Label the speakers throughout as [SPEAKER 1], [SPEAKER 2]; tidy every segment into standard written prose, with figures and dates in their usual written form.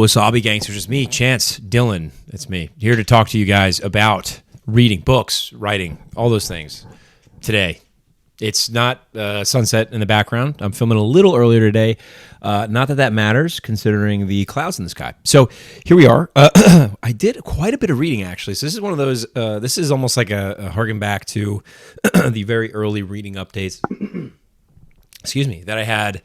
[SPEAKER 1] Wasabi Gang, so just me, Chance, Dillon, that's me, here to talk to you guys about reading, books, writing, all those things today. It's not sunset in the background. I'm filming a little earlier today. Not that that matters, considering the clouds in the sky. So here we are. I did quite a bit of reading, actually. So this is one of those, this is almost like a harken back to the very early reading updates, excuse me, that I had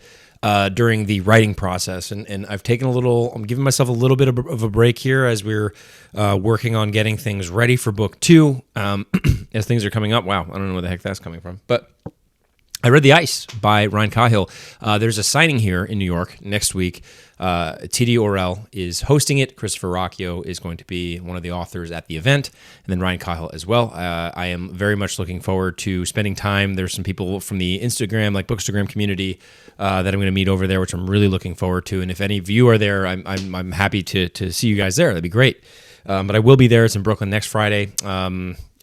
[SPEAKER 1] during the writing process. And I've taken I'm giving myself a little bit of a break here as we're working on getting things ready for book 2. As things are coming up. Wow, I don't know where the heck that's coming from. But I read The Ice by Ryan Cahill. There's a signing here in New York next week. T.D. Orell is hosting it. Christopher Ruocchio is going to be one of the authors at the event, and then Ryan Cahill as well. I am very much looking forward to spending time. There's some people from the Instagram, like Bookstagram community, that I'm going to meet over there, which I'm really looking forward to. And if any of you are there, I'm happy to see you guys there. That'd be great. But I will be there. It's in Brooklyn next Friday.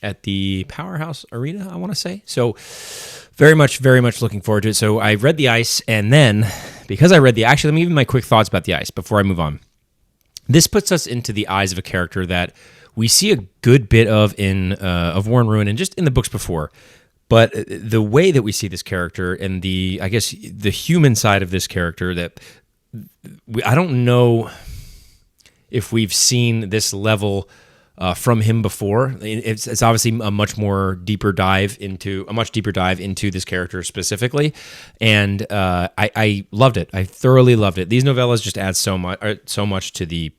[SPEAKER 1] At the Powerhouse Arena, I want to say. So very much looking forward to it. So I read The Ice, and then because I read actually, let me give you my quick thoughts about The Ice before I move on. This puts us into the eyes of a character that we see a good bit of in of War and Ruin and just in the books before. But the way that we see this character and the human side of this character that I don't know if we've seen this level from him before. It's obviously a much deeper dive into this character specifically, and I loved it. I thoroughly loved it. These novellas just add so much to the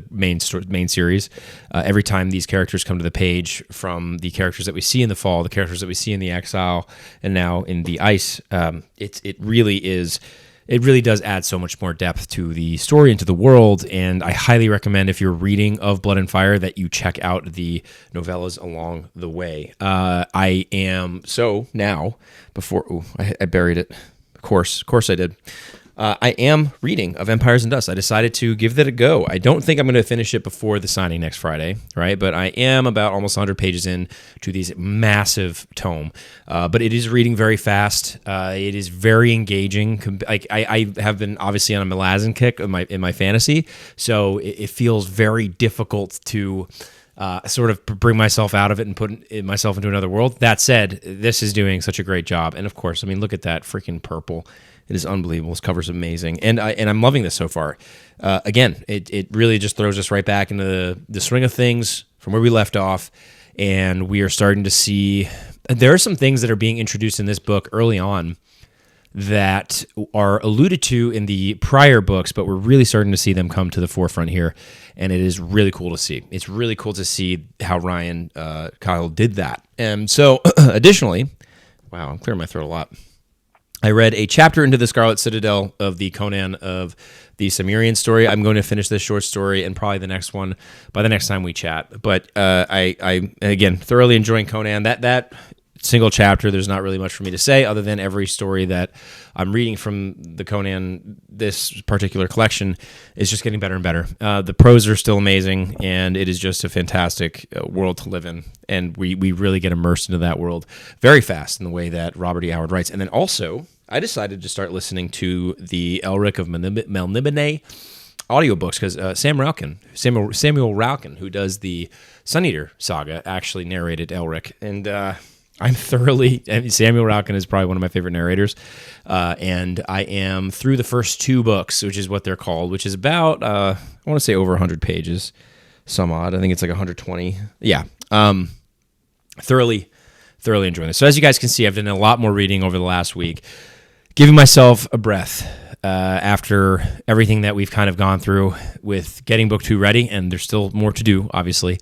[SPEAKER 1] main series. Every time these characters come to the page, from the characters that we see in The Fall, the characters that we see in The Exile, and now in The Ice, it really does add so much more depth to the story and to the world, and I highly recommend, if you're reading of Blood and Fire, that you check out the novellas along the way. I am I buried it. Of course I did. I am reading Of Empires and Dust. I decided to give that a go. I don't think I'm going to finish it before the signing next Friday, right? But I am about almost 100 pages in to these massive tome. But it is reading very fast. It is very engaging. I have been obviously on a Malazan kick in my fantasy, so it feels very difficult to sort of bring myself out of it and put myself into another world. That said, this is doing such a great job. And of course, I mean, look at that freaking purple. It is unbelievable. This cover's amazing, and I'm loving this so far. Again, it really just throws us right back into the swing of things from where we left off, and we are starting to see there are some things that are being introduced in this book early on that are alluded to in the prior books, but we're really starting to see them come to the forefront here, and it is really cool to see. It's really cool to see how Ryan Cahill did that. And so, additionally, wow, I'm clearing my throat a lot. I read a chapter into the Scarlet Citadel of the Conan of the Cimmerian story. I'm going to finish this short story and probably the next one by the next time we chat. But I again, thoroughly enjoying Conan. That single chapter, there's not really much for me to say other than every story that I'm reading from the Conan, this particular collection, is just getting better and better. The prose are still amazing, and it is just a fantastic world to live in, and we really get immersed into that world very fast in the way that Robert E. Howard writes. And then also, I decided to start listening to the Elric of Melniboné audiobooks because Samuel Ralkin, who does the Sun Eater saga, actually narrated Elric, and Samuel Ralkin is probably one of my favorite narrators, and I am through the first 2 books, which is what they're called, which is about, I want to say over 100 pages, some odd. I think it's like 120. Yeah. Thoroughly enjoying this. So as you guys can see, I've done a lot more reading over the last week, giving myself a breath after everything that we've kind of gone through with getting book 2 ready, and there's still more to do, obviously.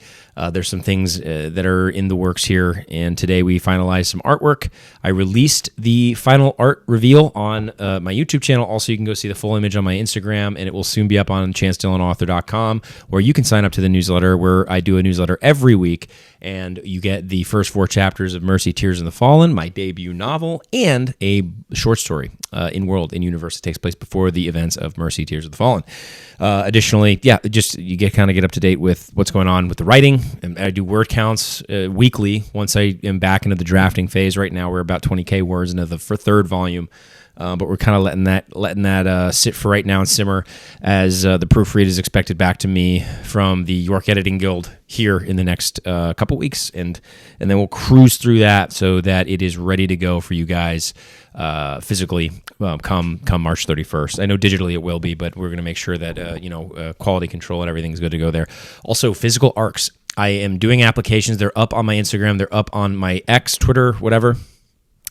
[SPEAKER 1] There's some things that are in the works here, and today we finalized some artwork. I released the final art reveal on my YouTube channel. Also, you can go see the full image on my Instagram, and it will soon be up on chancedillonauthor.com, where you can sign up to the newsletter, where I do a newsletter every week, and you get the first 4 chapters of Mercy, Tears, and the Fallen, my debut novel, and a short story in universe that takes place before the events of Mercy, Tears of the Fallen. Additionally, just you get up to date with what's going on with the writing. And I do word counts weekly once I am back into the drafting phase. Right now, we're about 20K words into the third volume but we're kind of letting that sit for right now and simmer as the proofread is expected back to me from the York Editing Guild here in the next couple weeks, and then we'll cruise through that so that it is ready to go for you guys physically come March 31st. I know digitally it will be, but we're going to make sure that quality control and everything's good to go there. Also, physical arcs. I am doing applications. They're up on my Instagram. They're up on my X, Twitter, whatever.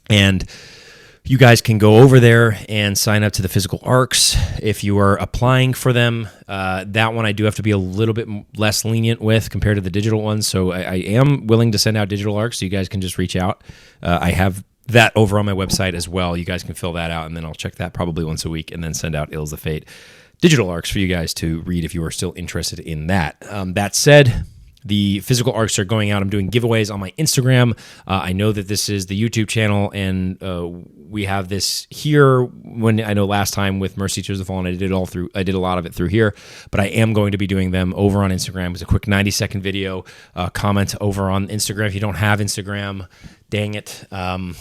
[SPEAKER 1] And you guys can go over there and sign up to the physical arcs. If you are applying for them, that one I do have to be a little bit less lenient with compared to the digital ones. So I am willing to send out digital arcs, so you guys can just reach out. I have that over on my website as well. You guys can fill that out, and then I'll check that probably once a week and then send out Ills the Fate digital arcs for you guys to read if you are still interested in that. That said, the physical arcs are going out. I'm doing giveaways on my Instagram. I know that this is the YouTube channel, and we have this here. When I know last time with Mercy Tears of the Fallen, I did a lot of it through here, but I am going to be doing them over on Instagram. It's a quick 90-second video. Comment over on Instagram if you don't have Instagram. Dang it. I'm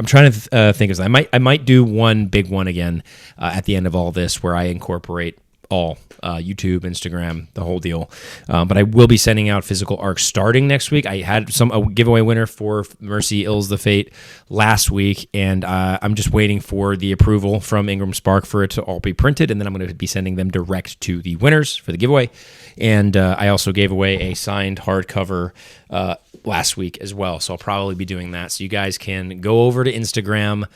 [SPEAKER 1] trying to think of something. I might do one big one again at the end of all this where I incorporate all YouTube, Instagram, the whole deal. But I will be sending out physical arcs starting next week. I had a giveaway winner for Mercy Ills the Fate last week, and I'm just waiting for the approval from Ingram Spark for it to all be printed, and then I'm going to be sending them direct to the winners for the giveaway. And I also gave away a signed hardcover last week as well, so I'll probably be doing that. So you guys can go over to Instagram,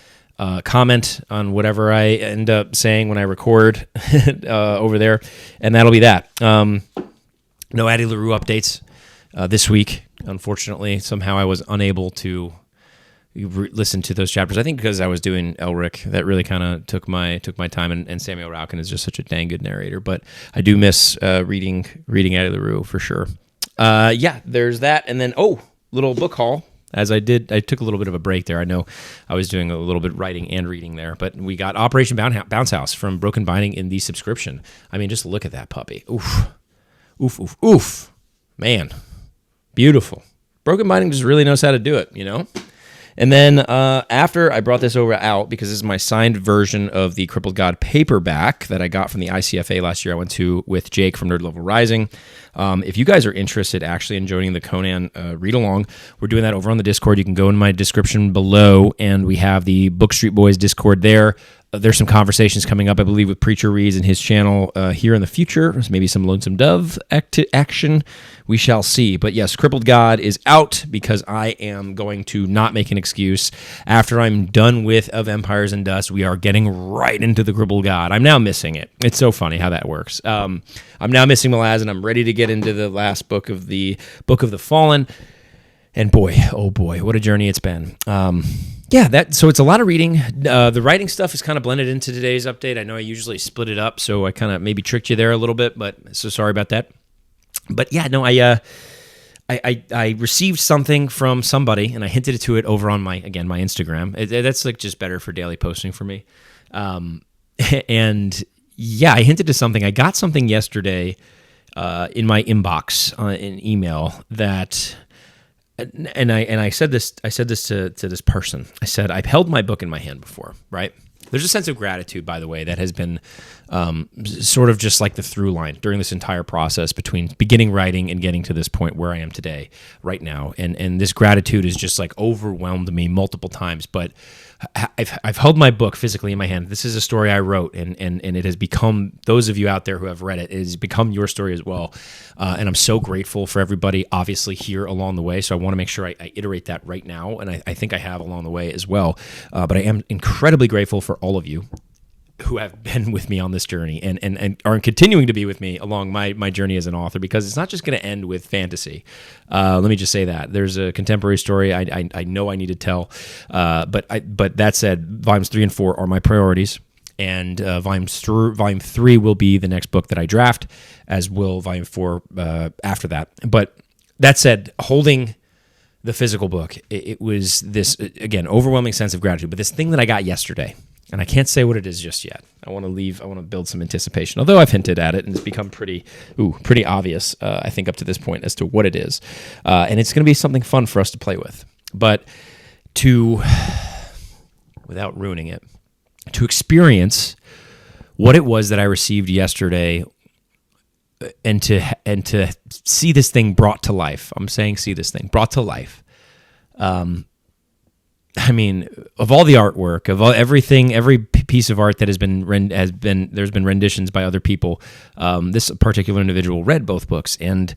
[SPEAKER 1] comment on whatever I end up saying when I record over there, and that'll be that. No Addie LaRue updates this week, unfortunately. Somehow I was unable to listen to those chapters. I think because I was doing Elric, that really kind of took my time, and Samuel Raukin is just such a dang good narrator. But I do miss reading Addie LaRue for sure. There's that, and then little book haul. As I took a little bit of a break there. I know I was doing a little bit writing and reading there, but we got Operation Bounce House from Broken Binding in the subscription. I mean, just look at that puppy. Oof. Oof, oof, oof. Man, beautiful. Broken Binding just really knows how to do it, you know? And then after I brought this out, because this is my signed version of the Crippled God paperback that I got from the ICFA last year, I went to with Jake from Nerd Level Rising. If you guys are interested actually in joining the Conan read-along, we're doing that over on the Discord. You can go in my description below, and we have the Book Street Boys Discord there. There's some conversations coming up, I believe, with Preacher Reads and his channel here in the future. There's maybe some Lonesome Dove action. We shall see. But yes, Crippled God is out because I am going to not make an excuse. After I'm done with Of Empires and Dust, we are getting right into the Crippled God. I'm now missing it. It's so funny how that works. I'm now missing Malaz, and I'm ready to get into the last book of the Fallen. And boy, oh boy, what a journey it's been. So it's a lot of reading. The writing stuff is kind of blended into today's update. I know I usually split it up, so I kind of maybe tricked you there a little bit, but so sorry about that. But yeah, no, I received something from somebody, and I hinted to it over on my Instagram. That's like just better for daily posting for me. And yeah, I hinted to something. I got something yesterday in my inbox in email that. And I said this to this person. I said, I've held my book in my hand before, right? There's a sense of gratitude, by the way, that has been sort of just like the through line during this entire process between beginning writing and getting to this point where I am today, right now. And this gratitude has just like overwhelmed me multiple times. But I've held my book physically in my hand. This is a story I wrote, and it has become, those of you out there who have read it, it has become your story as well. And I'm so grateful for everybody, obviously, here along the way. So I want to make sure I iterate that right now, and I think I have along the way as well. But I am incredibly grateful for all of you who have been with me on this journey and are continuing to be with me along my journey as an author, because it's not just going to end with fantasy. Let me just say that. There's a contemporary story I know I need to tell, but that said, volumes 3 and 4 are my priorities, and volume 3 will be the next book that I draft, as will volume 4 after that. But that said, holding the physical book, it was this, again, overwhelming sense of gratitude, but this thing that I got yesterday, and I can't say what it is just yet. I want to build some anticipation, although I've hinted at it, and it's become pretty obvious, I think, up to this point as to what it is. And it's going to be something fun for us to play with. But without ruining it, to experience what it was that I received yesterday, and to see this thing brought to life. I'm saying see this thing brought to life. I mean, of all the artwork, of all, everything, every piece of art that there's been renditions by other people. This particular individual read both books and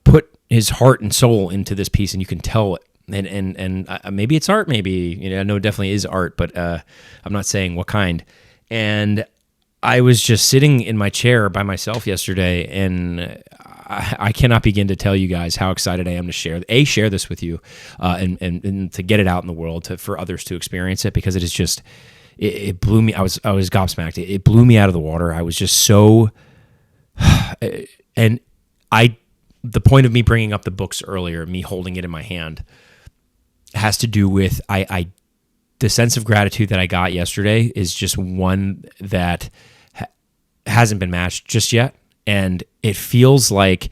[SPEAKER 1] put his heart and soul into this piece, and you can tell it. And maybe it's art, maybe, I know it definitely is art, but I'm not saying what kind. And I was just sitting in my chair by myself yesterday, and I cannot begin to tell you guys how excited I am to share this with you, and to get it out in the world for others to experience it, because it is just, it blew me. I was gobsmacked. It blew me out of the water. I was just so, and the point of me bringing up the books earlier, me holding it in my hand, has to do with the sense of gratitude that I got yesterday is just one that hasn't been matched just yet. And it feels like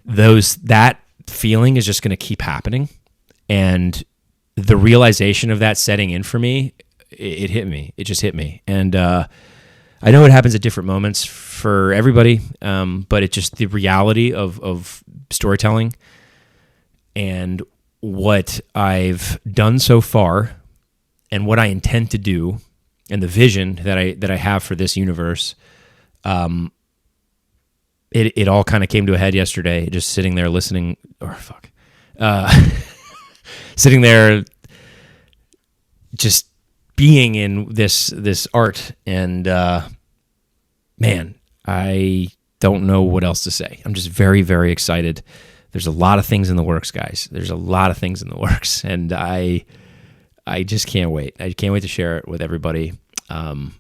[SPEAKER 1] that feeling is just going to keep happening. And the realization of that setting in for me, it hit me. It just hit me. And I know it happens at different moments for everybody, but it just, the reality of storytelling and what I've done so far and what I intend to do and the vision that I have for this universe, it all kind of came to a head yesterday, just sitting there listening, sitting there just being in this art. And man, I don't know what else to say. I'm just very, very excited. There's a lot of things in the works, guys. There's a lot of things in the works, and I just can't wait. I can't wait to share it with everybody. I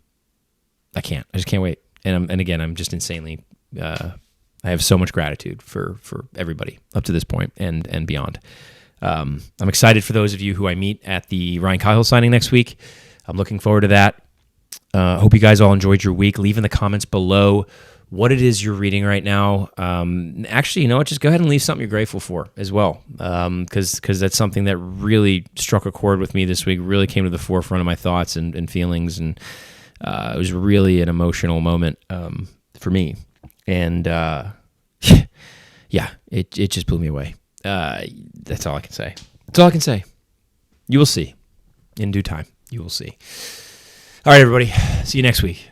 [SPEAKER 1] just can't wait. And again, I'm just insanely, I have so much gratitude for everybody up to this point and beyond. I'm excited for those of you who I meet at the Ryan Cahill signing next week. I'm looking forward to that. Hope you guys all enjoyed your week. Leave in the comments below what it is you're reading right now. Actually, you know what? Just go ahead and leave something you're grateful for as well, because that's something that really struck a chord with me this week, really came to the forefront of my thoughts and feelings, and it was really an emotional moment for me. And yeah, it just blew me away. That's all I can say. That's all I can say. You will see. In due time, you will see. All right, everybody. See you next week.